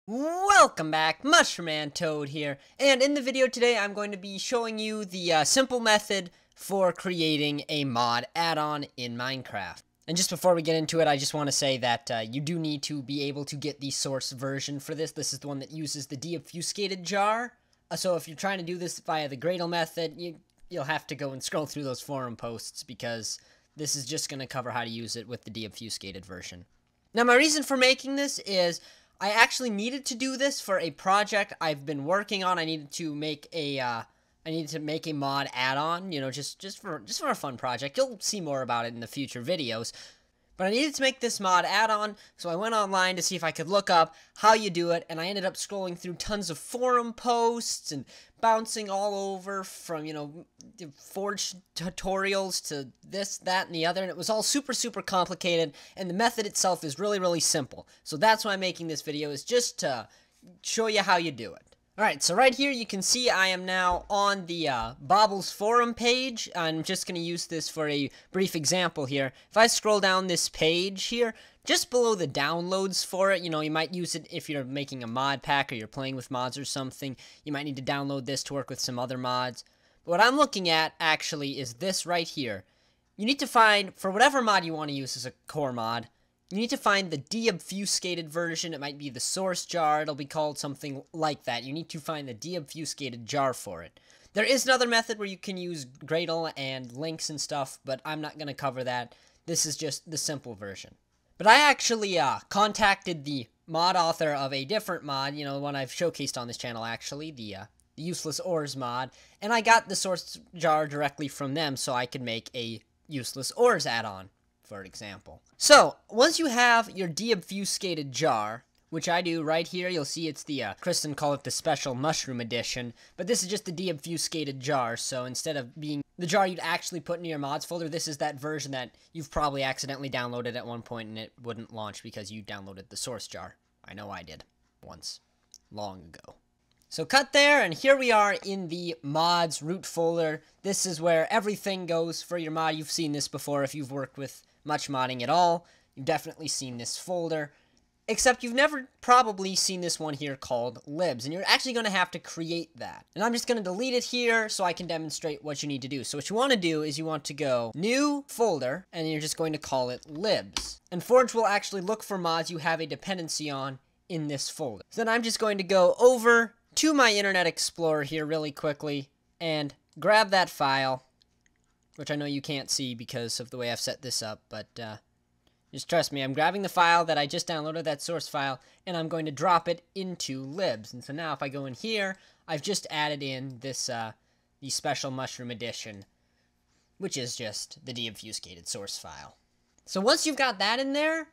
Welcome back, Mushroom Toad here, and in the video today I'm going to be showing you the simple method for creating a mod add-on in Minecraft. And just before we get into it, I just want to say that you do need to be able to get the source version for this. This is the one that uses the deobfuscated jar. So if you're trying to do this via the Gradle method, you'll have to go and scroll through those forum posts because this is just going to cover how to use it with the deobfuscated version. Now my reason for making this is I actually needed to do this for a project I've been working on. I needed to make a mod add-on, you know, just for a fun project. You'll see more about it in the future videos. But I needed to make this mod add-on, so I went online to see if I could look up how you do it, and I ended up scrolling through tons of forum posts and bouncing all over from, you know, Forge tutorials to this, that, and the other, and it was all super complicated, and the method itself is really simple. So that's why I'm making this video, is just to show you how you do it. Alright, so right here you can see I am now on the Bobbles forum page. I'm just going to use this for a brief example here. If I scroll down this page here, just below the downloads for it, you know, you might use it if you're making a mod pack or you're playing with mods or something. You might need to download this to work with some other mods. But what I'm looking at actually is this right here. You need to find, for whatever mod you want to use as a core mod, you need to find the deobfuscated version. It might be the source jar. It'll be called something like that. You need to find the deobfuscated jar for it. There is another method where you can use Gradle and links and stuff, but I'm not going to cover that. This is just the simple version. But I actually contacted the mod author of a different mod, you know, one I've showcased on this channel actually, the Useless Ores mod, and I got the source jar directly from them so I could make a Useless Ores add-on, for example. So, once you have your deobfuscated jar, which I do right here, you'll see it's the, Kristen called it the Special Mushroom Edition, but this is just the deobfuscated jar, so instead of being the jar you'd actually put in your mods folder, this is that version that you've probably accidentally downloaded at one point and it wouldn't launch because you downloaded the source jar. I know I did. Once. Long ago. So cut there, and here we are in the mods root folder. This is where everything goes for your mod. You've seen this before if you've worked with much modding at all. You've definitely seen this folder, except you've never probably seen this one here called libs, and you're actually going to have to create that. And I'm just going to delete it here so I can demonstrate what you need to do. So what you want to do is you want to go new folder, and you're just going to call it libs. And Forge will actually look for mods you have a dependency on in this folder. So then I'm just going to go over to my Internet Explorer here really quickly and grab that file, which I know you can't see because of the way I've set this up, but just trust me, I'm grabbing the file that I just downloaded, that source file, and I'm going to drop it into libs. And so now if I go in here, I've just added in this the Special Mushroom Edition, which is just the deobfuscated source file. So once you've got that in there,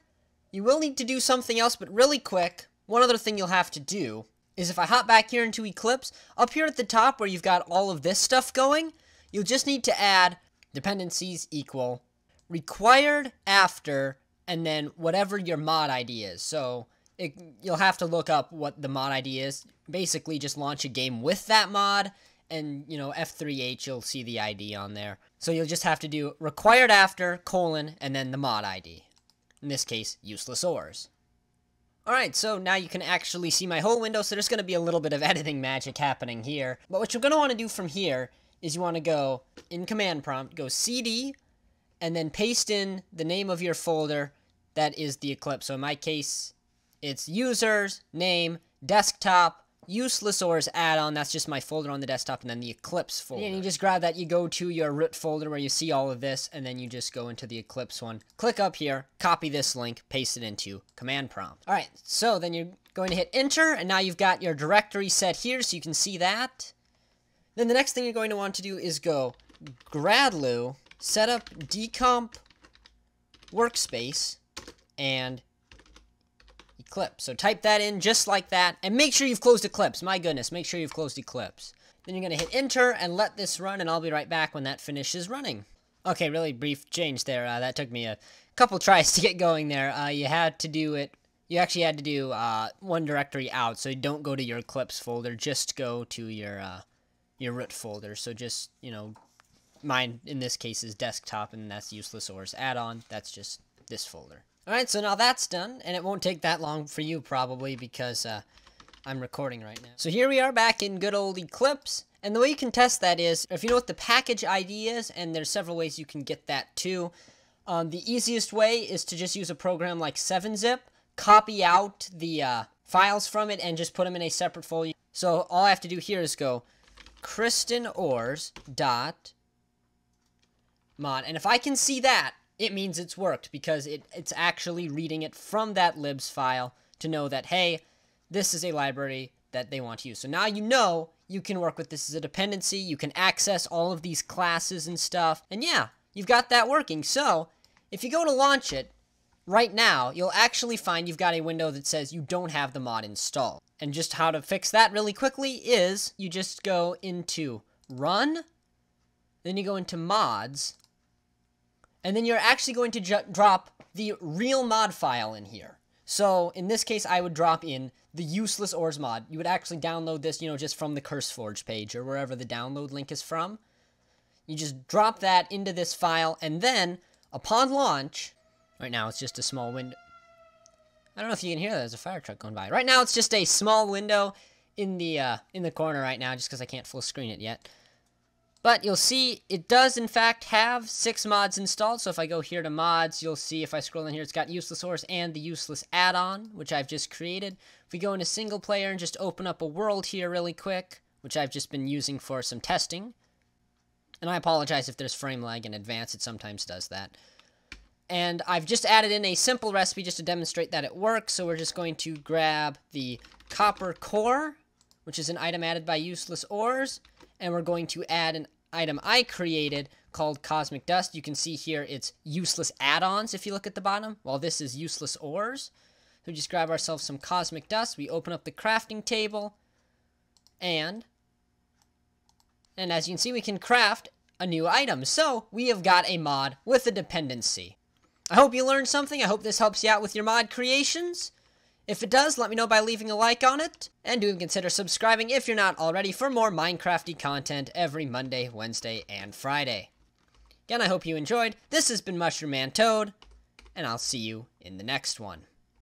you will need to do something else, but really quick. One other thing you'll have to do is if I hop back here into Eclipse, up here at the top where you've got all of this stuff going, you'll just need to add dependencies equal required after and then whatever your mod ID is. So you'll have to look up what the mod ID is. Basically just launch a game with that mod and, you know, F3H, you'll see the ID on there. So you'll just have to do required after colon and then the mod ID. In this case, Useless Ores. Alright, so now you can actually see my whole window, so there's going to be a little bit of editing magic happening here. But what you're going to want to do from here is you want to go in command prompt, go cd, and then paste in the name of your folder that is the Eclipse. So in my case, it's users, name, desktop, Useless Ores add-on, that's just my folder on the desktop, and then the Eclipse folder. And you just grab that, you go to your root folder where you see all of this, and then you just go into the Eclipse one. Click up here, copy this link, paste it into command prompt. Alright, so then you're going to hit enter, and now you've got your directory set here, so you can see that. Then the next thing you're going to want to do is go gradlu, setup decomp workspace, and Eclipse. So type that in just like that, and make sure you've closed Eclipse. My goodness, make sure you've closed Eclipse. Then you're going to hit enter and let this run, and I'll be right back when that finishes running. Okay, really brief change there. That took me a couple tries to get going there. You had to do it. You actually had to do one directory out, so don't go to your Eclipse folder. Just go to your root folder. So just, you know, mine in this case is desktop, and that's Useless Ores add-on. That's just this folder. Alright, so now that's done, and it won't take that long for you probably because I'm recording right now. So here we are back in good old Eclipse. And the way you can test that is, if you know what the package ID is, and there's several ways you can get that too. The easiest way is to just use a program like 7-Zip, copy out the files from it, and just put them in a separate folder. So all I have to do here is go kristenors.mod, and if I can see that, it means it's worked, because it's actually reading it from that libs file to know that, hey, this is a library that they want to use. So now you know you can work with this as a dependency, you can access all of these classes and stuff, and yeah, you've got that working. So if you go to launch it, right now, you'll actually find you've got a window that says you don't have the mod installed. And just how to fix that really quickly is you just go into Run, then you go into Mods, and then you're actually going to drop the real mod file in here. So in this case, I would drop in the useless ores mod. You would actually download this, just from the CurseForge page or wherever the download link is from. You just drop that into this file, and then upon launch, right now it's just a small window. I don't know if you can hear that. There's a fire truck going by. Right now it's just a small window in the corner right now, just because I can't full screen it yet. But you'll see it does in fact have 6 mods installed. So if I go here to mods, you'll see if I scroll in here, it's got useless ores and the useless add-on, which I've just created. If we go into single player and just open up a world here really quick, which I've just been using for some testing. And I apologize if there's frame lag in advance, it sometimes does that. And I've just added in a simple recipe just to demonstrate that it works. So we're just going to grab the copper core, which is an item added by useless ores, and we're going to add an item I created called cosmic dust. You can see here it's useless add-ons if you look at the bottom, while this is useless ores. So we just grab ourselves some cosmic dust, we open up the crafting table, and as you can see, we can craft a new item. So we have got a mod with a dependency. I hope you learned something. I hope this helps you out with your mod creations. If it does, let me know by leaving a like on it, and do consider subscribing if you're not already for more Minecrafty content every Monday, Wednesday, and Friday. Again, I hope you enjoyed. This has been Mushroom Man Toad, and I'll see you in the next one.